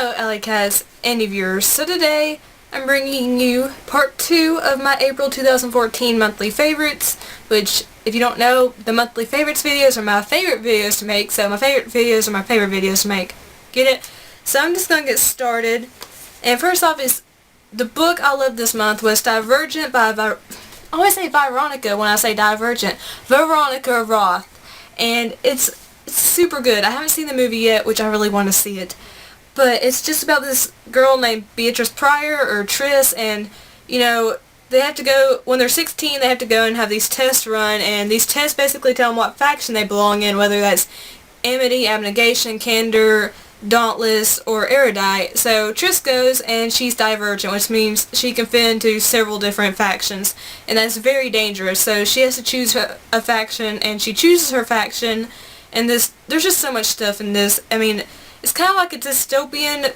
Hello Alycats and viewers. So today I'm bringing you part 2 of my April 2014 monthly favorites, which if you don't know, the monthly favorites videos are my favorite videos to make, so my favorite videos are my favorite videos to make. Get it? So I'm just going to get started. And first off is the book I loved this month was Divergent by I always say Veronica when I say Divergent. Veronica Roth. And it's super good. I haven't seen the movie yet, which I really want to see it. But it's just about this girl named Beatrice Pryor, or Triss, and, you know, they have to go, when they're 16, they have to go and have these tests run, and these tests basically tell them what faction they belong in, whether that's Amity, Abnegation, Candor, Dauntless, or Erudite. So Triss goes, and she's Divergent, which means she can fit into several different factions, and that's very dangerous. So she has to choose a faction, and she chooses her faction, and there's just so much stuff in this. I mean, it's kind of like a dystopian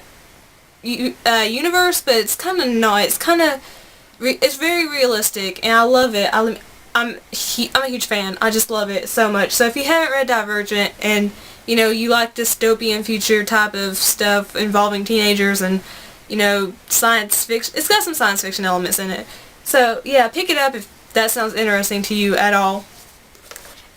universe, but it's kind of not. It's kind of, it's very realistic, and I love it. I'm a huge fan. I just love it so much. So if you haven't read Divergent, and you know you like dystopian future type of stuff involving teenagers and science fiction, it's got some science fiction elements in it. So yeah, pick it up if that sounds interesting to you at all.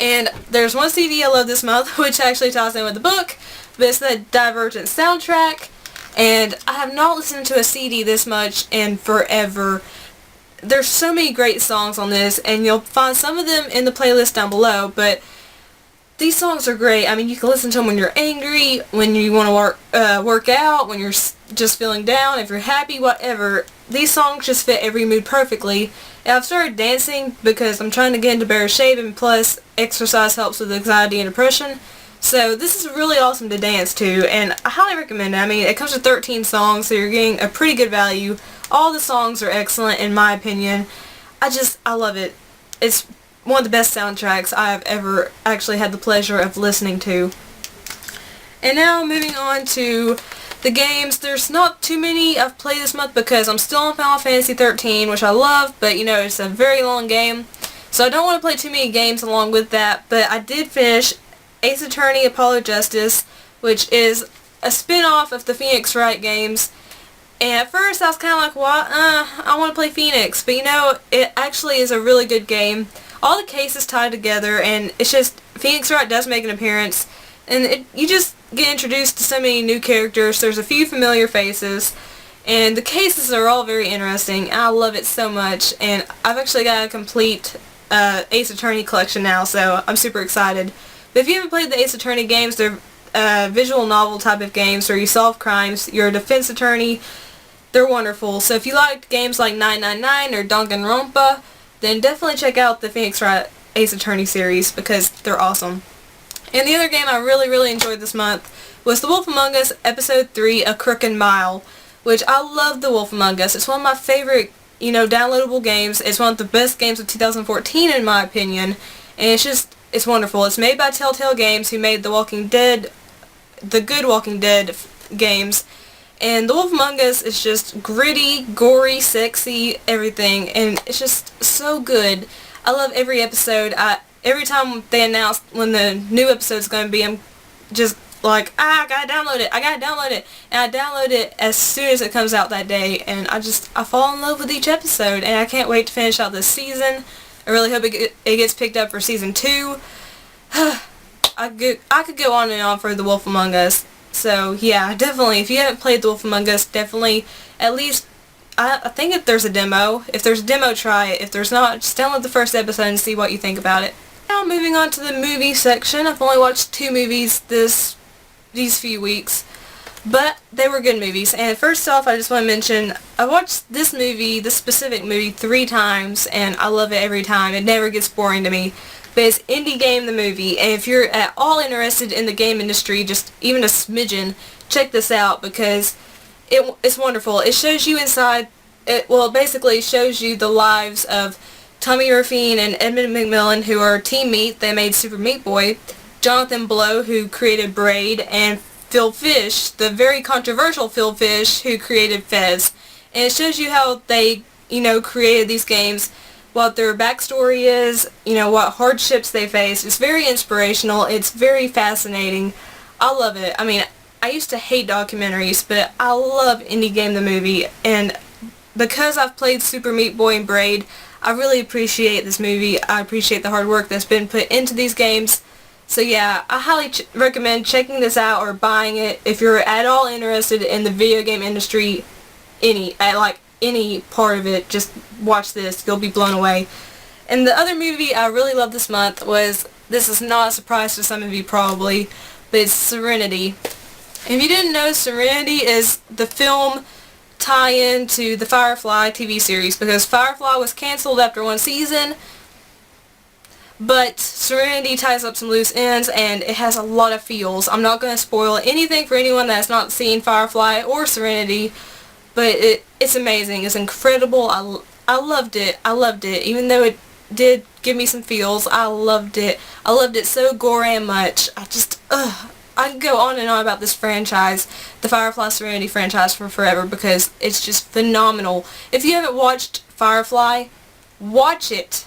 And there's one CD I love this month, which actually ties in with the book. But it's the Divergent soundtrack, and I have not listened to a CD this much in forever. There's so many great songs on this, and you'll find some of them in the playlist down below, but these songs are great. I mean, you can listen to them when you're angry, when you want to work out, when you're just feeling down, if you're happy, whatever. These songs just fit every mood perfectly. And I've started dancing because I'm trying to get into better shape, and plus exercise helps with anxiety and depression. So this is really awesome to dance to, and I highly recommend it. I mean, it comes with 13 songs, so you're getting a pretty good value. All the songs are excellent in my opinion. I love it. It's one of the best soundtracks I have ever actually had the pleasure of listening to. And now moving on to the games. There's not too many I've played this month because I'm still on Final Fantasy 13, which I love, but it's a very long game. So I don't want to play too many games along with that, but I did finish Ace Attorney Apollo Justice, which is a spin-off of the Phoenix Wright games. And at first I was kind of like, well, I want to play Phoenix, but it actually is a really good game. All the cases tied together, and it's just, Phoenix Wright does make an appearance, and you just get introduced to so many new characters. There's a few familiar faces, and the cases are all very interesting, and I love it so much, and I've actually got a complete Ace Attorney collection now, so I'm super excited. But if you haven't played the Ace Attorney games, they're visual novel type of games where you solve crimes, you're a defense attorney. They're wonderful. So if you like games like 999 or Danganronpa, then definitely check out the Phoenix Wright Ace Attorney series because they're awesome. And the other game I really enjoyed this month was The Wolf Among Us Episode 3, A Crooked Mile, which I love The Wolf Among Us. It's one of my favorite, downloadable games. It's one of the best games of 2014 in my opinion, and it's wonderful. It's made by Telltale Games, who made The Walking Dead, the good Walking Dead games. And The Wolf Among Us is just gritty, gory, sexy, everything. And it's just so good. I love every episode. Every time they announce when the new episode's going to be, I'm just like, I gotta download it. And I download it as soon as it comes out that day. And I fall in love with each episode. And I can't wait to finish out this season. I really hope it gets picked up for Season 2. I could go on and on for The Wolf Among Us. So yeah, definitely, if you haven't played The Wolf Among Us, definitely, at least, I think if there's a demo, try it. If there's not, just download the first episode and see what you think about it. Now moving on to the movie section. I've only watched 2 movies these few weeks, but they were good movies. And first off, I just want to mention, I watched this specific movie 3 times, and I love it every time. It never gets boring to me. But it's Indie Game the Movie, and if you're at all interested in the game industry, just even a smidgen, check this out because it's wonderful. It shows you inside, it basically shows you the lives of Tommy Ruffin and Edmund McMillan, who are Team Meat. They made Super Meat Boy, Jonathan Blow, who created Braid, and Phil Fish, the very controversial Phil Fish, who created Fez. And it shows you how they, created these games, what their backstory is, what hardships they face. It's very inspirational. It's very fascinating. I love it. I mean, I used to hate documentaries, but I love Indie Game the movie, and because I've played Super Meat Boy and Braid, I really appreciate this movie. I appreciate the hard work that's been put into these games. So yeah, I highly recommend checking this out or buying it if you're at all interested in the video game industry, any part of it. Just watch this. You'll be blown away. And the other movie I really loved this month was, this is not a surprise to some of you probably, but it's Serenity. If you didn't know, Serenity is the film tie-in to the Firefly TV series, because Firefly was cancelled after one season, but Serenity ties up some loose ends, and it has a lot of feels. I'm not going to spoil anything for anyone that's not seen Firefly or Serenity, but it's amazing. It's incredible. I loved it. I loved it. Even though it did give me some feels, I loved it. I loved it so goddamn much. I can go on and on about this franchise, the Firefly Serenity franchise, for forever, because it's just phenomenal. If you haven't watched Firefly, watch it.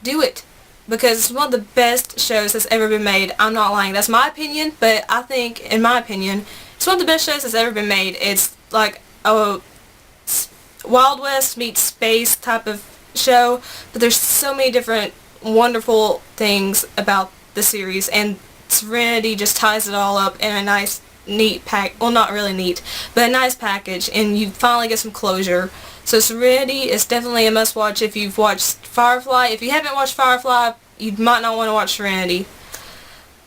Do it. Because it's one of the best shows that's ever been made. I'm not lying. That's my opinion, but I think, in my opinion, it's one of the best shows that's ever been made. It's like a Wild West meets space type of show, but there's so many different wonderful things about the series, and Serenity just ties it all up in a nice, neat well, not really neat, but a nice package, and you finally get some closure. So Serenity is definitely a must-watch if you've watched Firefly. If you haven't watched Firefly, you might not want to watch Serenity.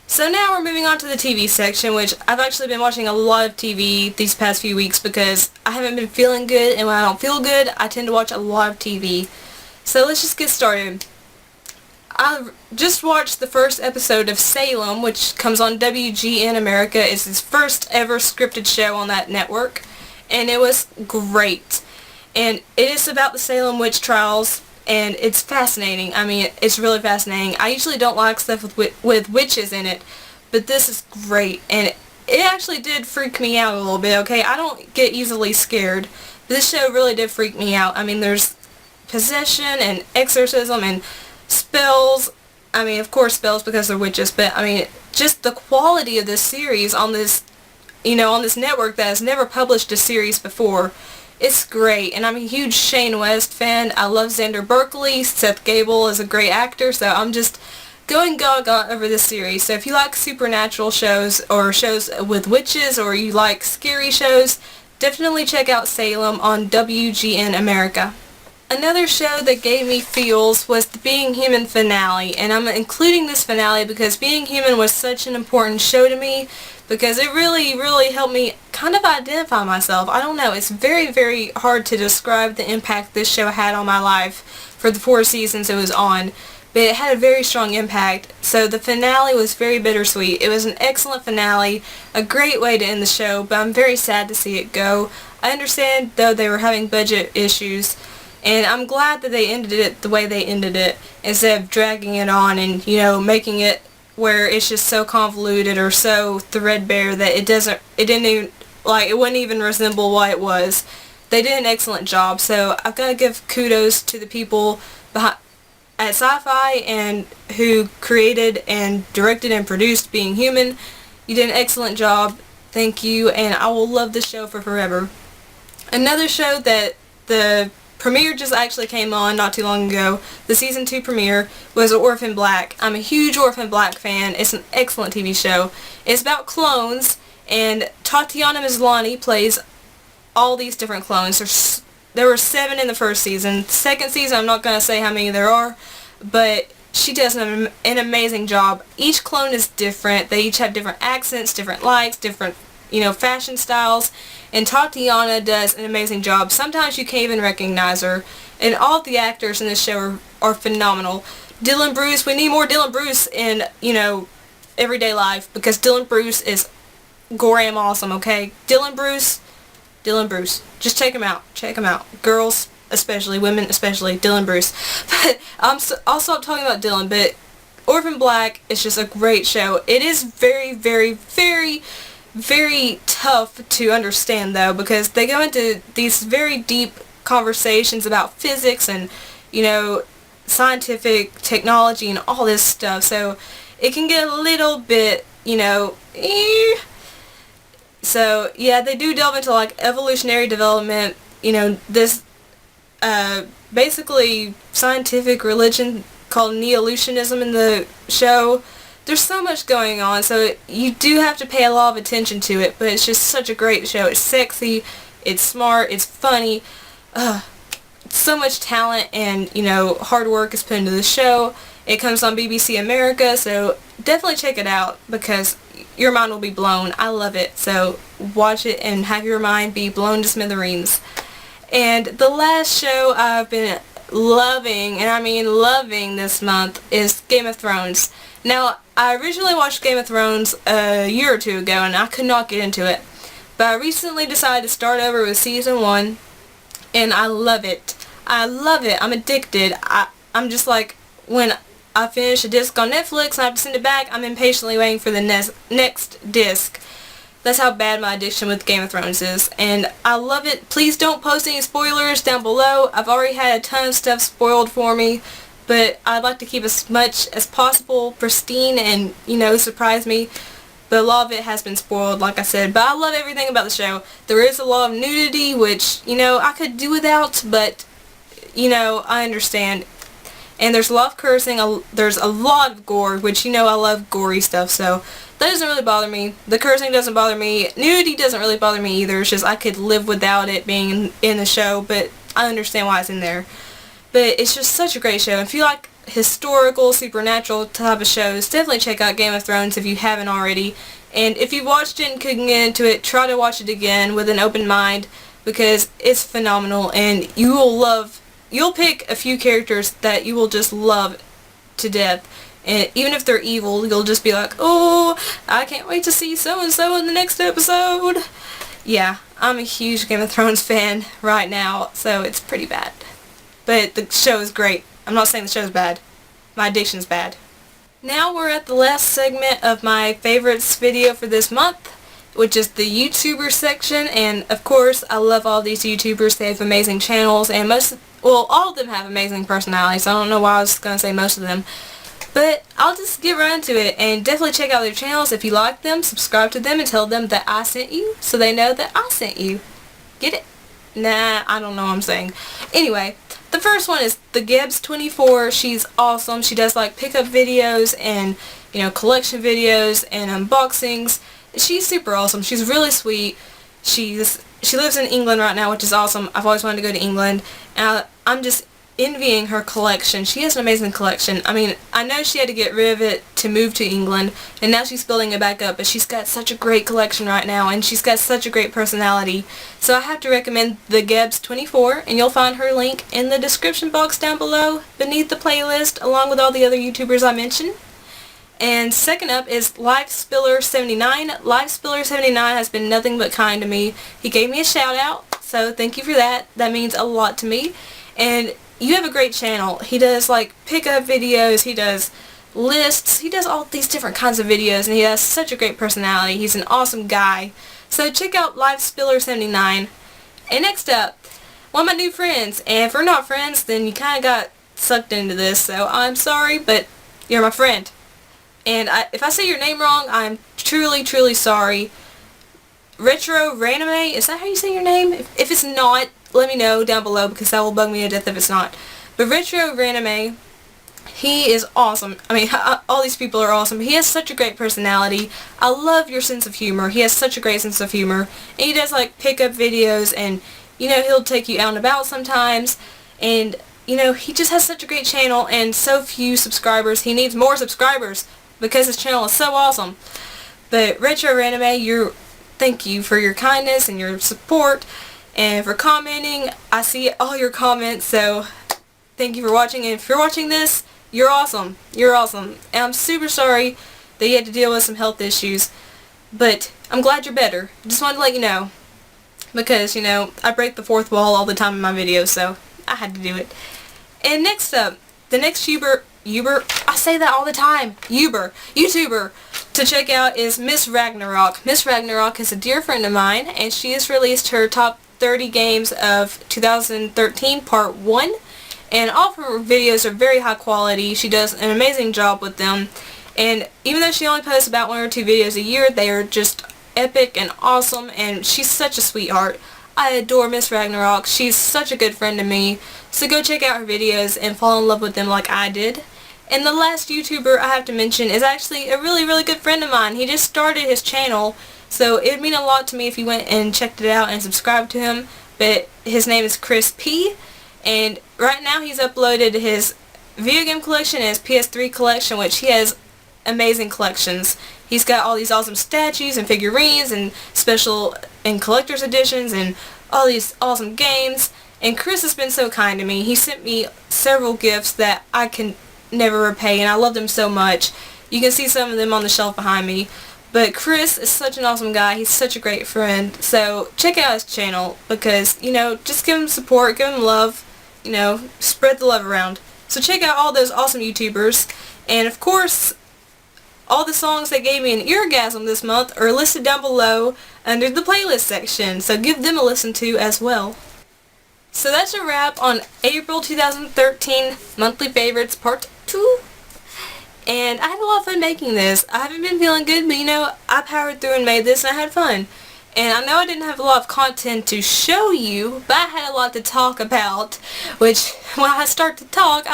So now we're moving on to the TV section, which I've actually been watching a lot of TV these past few weeks because I haven't been feeling good, and when I don't feel good, I tend to watch a lot of TV. So let's just get started. I just watched the first episode of Salem, which comes on WGN America. It's its first ever scripted show on that network, and it was great. And it is about the Salem witch trials, and it's fascinating. I mean, it's really fascinating. I usually don't like stuff with witches in it, but this is great, and it actually did freak me out a little bit, okay? I don't get easily scared. This show really did freak me out. I mean, there's possession and exorcism and spells. I mean, of course spells because they're witches, but I mean, just the quality of this series on this, on this network that has never published a series before. It's great, and I'm a huge Shane West fan. I love Xander Berkeley. Seth Gable is a great actor, so I'm just going gaga over this series. So if you like supernatural shows or shows with witches, or you like scary shows, definitely check out Salem on WGN America. Another show that gave me feels was the Being Human finale, and I'm including this finale because Being Human was such an important show to me, because it really, really helped me kind of identify myself. I don't know, it's very, very hard to describe the impact this show had on my life for the 4 seasons it was on, but it had a very strong impact. So the finale was very bittersweet. It was an excellent finale, a great way to end the show, but I'm very sad to see it go. I understand, though, they were having budget issues, and I'm glad that they ended it the way they ended it, instead of dragging it on and, making it where it's just so convoluted or so threadbare that it wouldn't even resemble what it was. They did an excellent job, so I've got to give kudos to the people at Sci-Fi and who created and directed and produced Being Human. You did an excellent job. Thank you, and I will love this show for forever. Another show that the premiere just actually came on not too long ago, the season 2 premiere, was Orphan Black. I'm a huge Orphan Black fan. It's an excellent TV show. It's about clones, and Tatiana Maslany plays all these different clones. There were 7 in the first season. Second season, I'm not going to say how many there are, but she does an amazing job. Each clone is different. They each have different accents, different likes, different fashion styles, and Tatiana does an amazing job. Sometimes you can't even recognize her, and all of the actors in this show are phenomenal. Dylan Bruce, we need more Dylan Bruce in, everyday life, because Dylan Bruce is goddamn awesome, okay? Dylan Bruce, just check him out. Girls especially, women especially, Dylan Bruce. But I'll stop talking about Dylan, but Orphan Black is just a great show. It is very, very, very, very tough to understand, though, because they go into these very deep conversations about physics and, scientific technology and all this stuff, so it can get a little bit, So yeah, they do delve into like evolutionary development, you know, this basically scientific religion called Neolutionism in the show. There's so much going on, so you do have to pay a lot of attention to it, but it's just such a great show. It's sexy, it's smart, it's funny, so much talent and, you know, hard work is put into the show. It comes on BBC America, so definitely check it out because your mind will be blown. I love it, so watch it and have your mind be blown to smithereens. And the last show I've been loving, and I mean loving this month, is Game of Thrones. Now, I originally watched Game of Thrones a year or two ago and I could not get into it. But I recently decided to start over with Season 1 and I love it. I love it. I'm addicted. I'm just like, when I finish a disc on Netflix and I have to send it back, I'm impatiently waiting for the next disc. That's how bad my addiction with Game of Thrones is. And I love it. Please don't post any spoilers down below. I've already had a ton of stuff spoiled for me. But I'd like to keep as much as possible pristine and, you know, surprise me. But a lot of it has been spoiled, like I said. But I love everything about the show. There is a lot of nudity, which, you know, I could do without. But, you know, I understand. And there's a lot of cursing. There's a lot of gore, which, you know, I love gory stuff. So that doesn't really bother me. The cursing doesn't bother me. Nudity doesn't really bother me either. It's just I could live without it being in the show. But I understand why it's in there. But it's just such a great show. If you like historical, supernatural type of shows, definitely check out Game of Thrones if you haven't already. And if you've watched it and couldn't get into it, try to watch it again with an open mind because it's phenomenal and you will love, you'll pick a few characters that you will just love to death. And even if they're evil, you'll just be like, oh, I can't wait to see so-and-so in the next episode. Yeah, I'm a huge Game of Thrones fan right now, so it's pretty bad. But the show is great. I'm not saying the show's bad. My addiction's bad. Now we're at the last segment of my favorites video for this month, which is the YouTuber section. And of course, I love all these YouTubers. They have amazing channels, and all of them have amazing personalities. I don't know why I was going to say most of them. But I'll just get right into it, and definitely check out their channels. If you like them, subscribe to them and tell them that I sent you so they know that I sent you. Get it? Nah, I don't know what I'm saying. Anyway, the first one is the Gebs24. She's awesome. She does like pickup videos and, you know, collection videos and unboxings. She's super awesome. She's really sweet. She lives in England right now, which is awesome. I've always wanted to go to England. And I'm just envying her collection. She has an amazing collection. I mean, I know she had to get rid of it to move to England, and now she's building it back up, but she's got such a great collection right now, and she's got such a great personality. So I have to recommend the Gebs24, and you'll find her link in the description box down below beneath the playlist, along with all the other YouTubers I mentioned. And second up is LifeSpiller79. LifeSpiller79 has been nothing but kind to me. He gave me a shout out, so thank you for that. That means a lot to me. And you have a great channel. He does like pickup videos, he does lists, he does all these different kinds of videos, and he has such a great personality. He's an awesome guy. So check out LifeSpiller79. And next up, one of my new friends. And if we're not friends, then you kind of got sucked into this, so I'm sorry, but you're my friend. And if I say your name wrong, I'm truly, truly sorry. Retro Ranime, is that how you say your name? If it's not, let me know down below because that will bug me to death if it's not. But Retro Ranime, he is awesome. I mean, all these people are awesome. He has such a great personality. I love your sense of humor. He has such a great sense of humor. And he does like pickup videos, and, you know, he'll take you out and about sometimes. And, you know, he just has such a great channel and so few subscribers. He needs more subscribers because his channel is so awesome. But Retro Ranime, thank you for your kindness and your support and for commenting. I see all your comments, so thank you for watching. And if you're watching this, you're awesome. You're awesome. And I'm super sorry that you had to deal with some health issues, but I'm glad you're better. Just wanted to let you know because, you know, I break the fourth wall all the time in my videos, so I had to do it. And next up, the next I say that all the time, YouTuber to check out is Miss Ragnarok. Miss Ragnarok is a dear friend of mine, and she has released her top 30 games of 2013 part 1, and all of her videos are very high quality. She does an amazing job with them, and even though she only posts about 1 or 2 videos a year, they are just epic and awesome, and she's such a sweetheart. I adore Miss Ragnarok. She's such a good friend to me. So go check out her videos and fall in love with them like I did. And the last YouTuber I have to mention is actually a really, really good friend of mine. He just started his channel, so it would mean a lot to me if you went and checked it out and subscribed to him. But his name is Chris P. And right now he's uploaded his video game collection and his PS3 collection, which he has amazing collections. He's got all these awesome statues and figurines and special and collector's editions and all these awesome games. And Chris has been so kind to me. He sent me several gifts that I can never repay, and I love them so much. You can see some of them on the shelf behind me. But Chris is such an awesome guy. He's such a great friend. So check out his channel because, you know, just give him support, give him love, you know, spread the love around. So check out all those awesome YouTubers. And of course, all the songs that gave me an eargasm this month are listed down below under the playlist section. So give them a listen to as well. So that's a wrap on April 2013 Monthly Favorites Part 2. And I had a lot of fun making this. I haven't been feeling good, but you know, I powered through and made this and I had fun. And I know I didn't have a lot of content to show you, but I had a lot to talk about, which when I start to talk,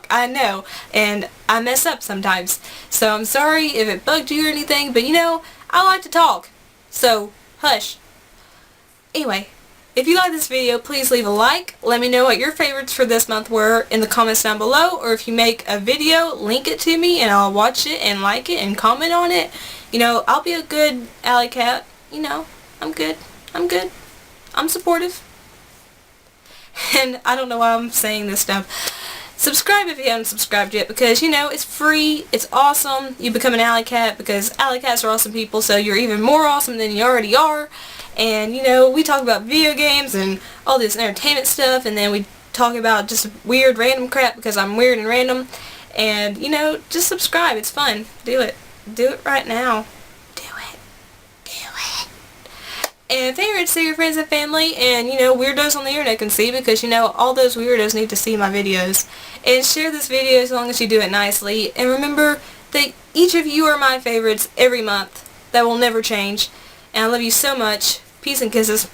I know, and I mess up sometimes. So I'm sorry if it bugged you or anything, but you know, I like to talk, so hush. Anyway, if you like this video, please leave a like. Let me know what your favorites for this month were in the comments down below, or if you make a video, link it to me and I'll watch it and like it and comment on it. You know, I'll be a good Alycat. You know, I'm good. I'm supportive. And I don't know why I'm saying this stuff. Subscribe if you haven't subscribed yet, because, you know, it's free, it's awesome. You become an Alycat because Alycats are awesome people, so you're even more awesome than you already are. And, you know, we talk about video games and all this entertainment stuff, and then we talk about just weird random crap because I'm weird and random. And, you know, just subscribe. It's fun. Do it. Do it right now. And favorites to your friends and family, and, you know, weirdos on the internet can see, because, you know, all those weirdos need to see my videos. And share this video as long as you do it nicely. And remember that each of you are my favorites every month. That will never change. And I love you so much. Peace and kisses.